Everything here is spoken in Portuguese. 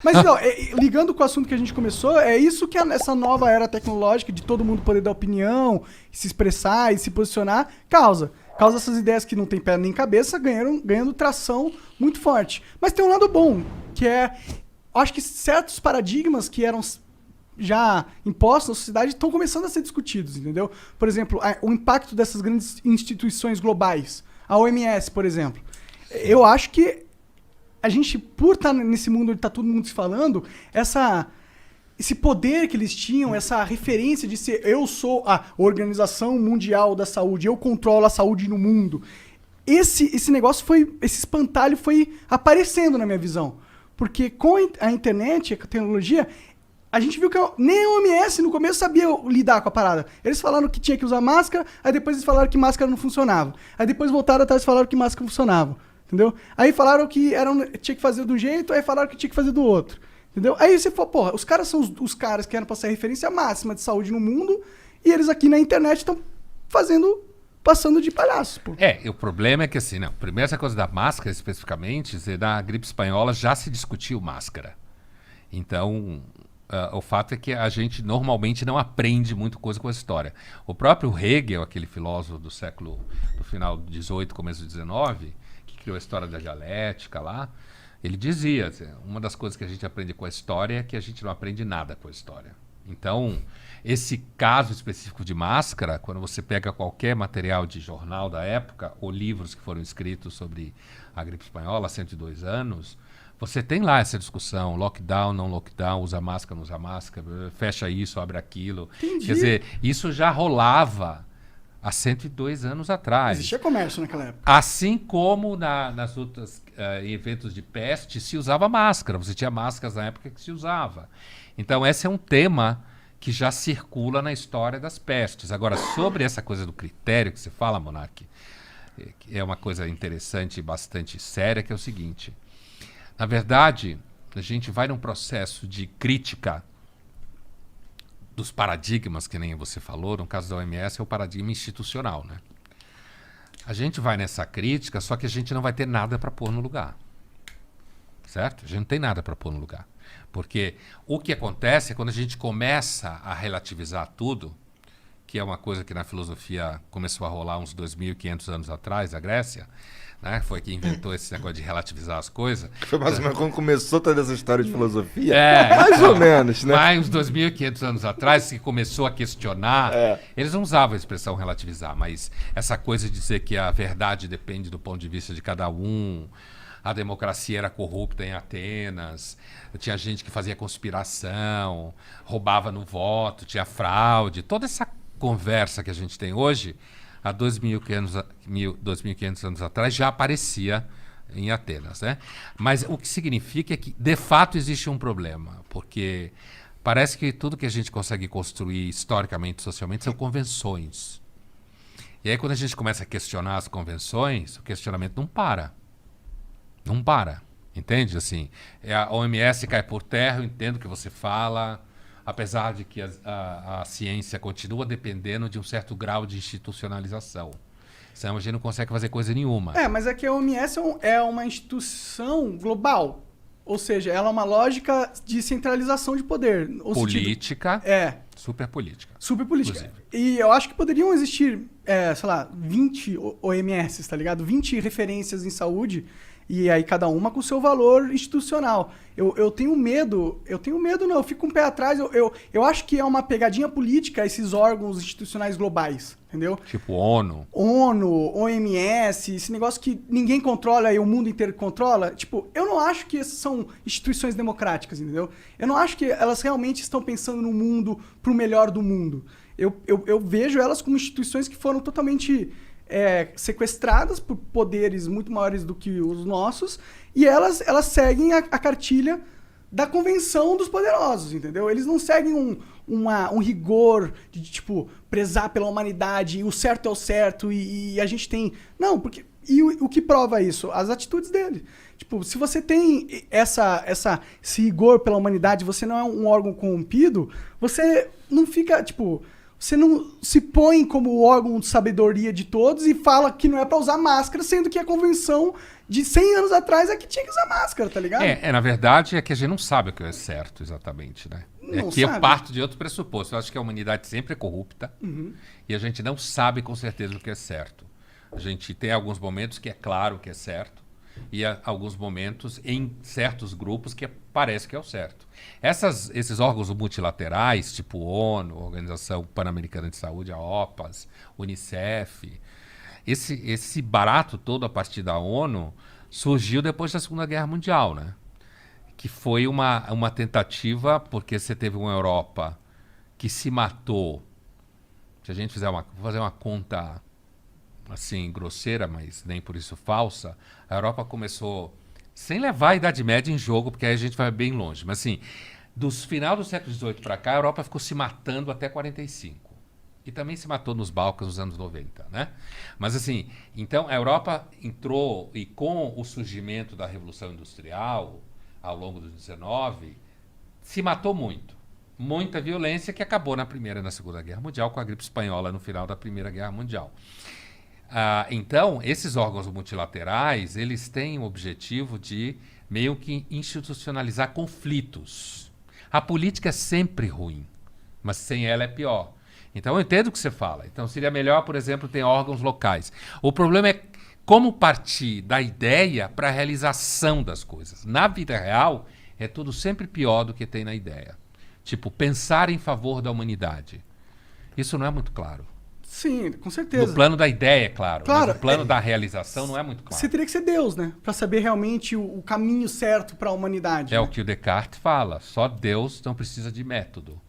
Mas então, ligando com o assunto que a gente começou, é isso que essa nova era tecnológica de todo mundo poder dar opinião, se expressar e se posicionar, causa. Causa essas ideias que não tem pé nem cabeça ganhando tração muito forte. Mas tem um lado bom, que acho que certos paradigmas que eram já impostos na sociedade estão começando a ser discutidos, entendeu? Por exemplo, o impacto dessas grandes instituições globais. A OMS, por exemplo. Eu acho que a gente, por estar nesse mundo onde está todo mundo se falando, esse poder que eles tinham, essa referência de ser eu sou a Organização Mundial da Saúde, eu controlo a saúde no mundo. Esse negócio esse espantalho foi aparecendo na minha visão. Porque com a internet, a tecnologia, a gente viu que nem a OMS no começo sabia lidar com a parada. Eles falaram que tinha que usar máscara, aí depois eles falaram que máscara não funcionava. Aí depois voltaram atrás e falaram que máscara funcionava. Entendeu? Aí falaram que tinha que fazer de um jeito, aí falaram que tinha que fazer do outro. Entendeu? Aí você falou, porra, os caras são os caras que eram pra ser a referência máxima de saúde no mundo, e eles aqui na internet estão passando de palhaços, pô. O problema é que assim, não, primeiro essa coisa da máscara especificamente, da gripe espanhola já se discutiu máscara. Então, o fato é que a gente normalmente não aprende muito coisa com a história. O próprio Hegel, aquele filósofo do final do 18, começo do 19, criou a história da dialética lá, ele dizia, assim, uma das coisas que a gente aprende com a história é que a gente não aprende nada com a história. Então, esse caso específico de máscara, quando você pega qualquer material de jornal da época, ou livros que foram escritos sobre a gripe espanhola há 102 anos, você tem lá essa discussão, lockdown, não lockdown, usa máscara, não usa máscara, fecha isso, abre aquilo. Entendi. Quer dizer, isso já rolava há 102 anos atrás. Existia comércio naquela época. Assim como nas outras eventos de peste se usava máscara. Você tinha máscaras na época que se usava. Então esse é um tema que já circula na história das pestes. Agora, sobre essa coisa do critério que você fala, Monark, é uma coisa interessante e bastante séria, que é o seguinte. Na verdade, a gente vai num processo de crítica dos paradigmas, que nem você falou, no caso da OMS é o paradigma institucional, né? A gente vai nessa crítica, só que a gente não vai ter nada para pôr no lugar. Certo? A gente não tem nada para pôr no lugar. Porque o que acontece é quando a gente começa a relativizar tudo, que é uma coisa que na filosofia começou a rolar uns 2.500 anos atrás, a Grécia, né? Foi que inventou esse negócio de relativizar as coisas. Foi mais ou menos quando começou toda essa história de filosofia. Mais ou menos, né? Mais uns 2.500 anos atrás, que começou a questionar, eles não usavam a expressão relativizar, mas essa coisa de dizer que a verdade depende do ponto de vista de cada um, a democracia era corrupta em Atenas, tinha gente que fazia conspiração, roubava no voto, tinha fraude, toda essa conversa que a gente tem hoje, há 2.500 anos atrás, já aparecia em Atenas, né? Mas o que significa é que, de fato, existe um problema, porque parece que tudo que a gente consegue construir historicamente, socialmente, são convenções. E aí, quando a gente começa a questionar as convenções, o questionamento não para. Não para, entende? Assim, a OMS cai por terra, eu entendo o que você fala, apesar de que a ciência continua dependendo de um certo grau de institucionalização. Senão a gente não consegue fazer coisa nenhuma. Mas é que a OMS é uma instituição global. Ou seja, ela é uma lógica de centralização de poder. Política. Super política. Super política. Inclusive. E eu acho que poderiam existir, sei lá, 20 OMS, tá ligado? 20 referências em saúde. E aí cada uma com o seu valor institucional. Eu tenho medo, não, eu fico com o pé atrás, eu acho que é uma pegadinha política esses órgãos institucionais globais, entendeu? Tipo ONU, OMS, esse negócio que ninguém controla e o mundo inteiro controla. Tipo, eu não acho que essas são instituições democráticas, entendeu? Eu não acho que elas realmente estão pensando no mundo, pro melhor do mundo. Eu vejo elas como instituições que foram totalmente sequestradas por poderes muito maiores do que os nossos, e elas seguem a cartilha da convenção dos poderosos, entendeu? Eles não seguem um rigor de, tipo, prezar pela humanidade, o certo é o certo, e a gente tem... Não, porque... E o que prova isso? As atitudes dele. Tipo, se você tem esse rigor pela humanidade, você não é um órgão corrompido, você não fica, tipo... você não se põe como órgão de sabedoria de todos e fala que não é pra usar máscara, sendo que a convenção de 100 anos atrás é que tinha que usar máscara, tá ligado? Na verdade, é que a gente não sabe o que é certo exatamente, né? Não Que eu sabe. parto de outro pressuposto. Eu acho que a humanidade sempre é corrupta e a gente não sabe com certeza o que é certo. A gente tem alguns momentos que é claro que é certo e há alguns momentos em certos grupos que parece que é o certo. Esses órgãos multilaterais, tipo ONU, Organização Pan-Americana de Saúde, a OPAS, Unicef, esse barato todo a partir da ONU surgiu depois da Segunda Guerra Mundial, né? Que foi uma tentativa, porque você teve uma Europa que se matou. Se a gente vou fazer uma conta assim grosseira, mas nem por isso falsa, a Europa começou, sem levar a Idade Média em jogo, porque aí a gente vai bem longe, mas assim, dos final do século XVIII para cá, a Europa ficou se matando até 45. E também se matou nos Balcãs nos anos 90, né? Mas assim, então a Europa entrou, e com o surgimento da Revolução Industrial, ao longo do 19, se matou muito. Muita violência que acabou na Primeira e na Segunda Guerra Mundial, com a gripe espanhola no final da Primeira Guerra Mundial. Então, esses órgãos multilaterais, eles têm o objetivo de meio que institucionalizar conflitos. A política é sempre ruim, mas sem ela é pior. Então, eu entendo o que você fala. Então, seria melhor, por exemplo, ter órgãos locais. O problema é como partir da ideia para a realização das coisas. Na vida real, é tudo sempre pior do que tem na ideia. Tipo, pensar em favor da humanidade. Isso não é muito claro. Sim, com certeza. No plano da ideia, é claro. Claro, Mas no plano da realização não é muito claro. Você teria que ser Deus, né? Pra saber realmente o caminho certo pra humanidade. É né? o que o Descartes fala. Só Deus não precisa de método.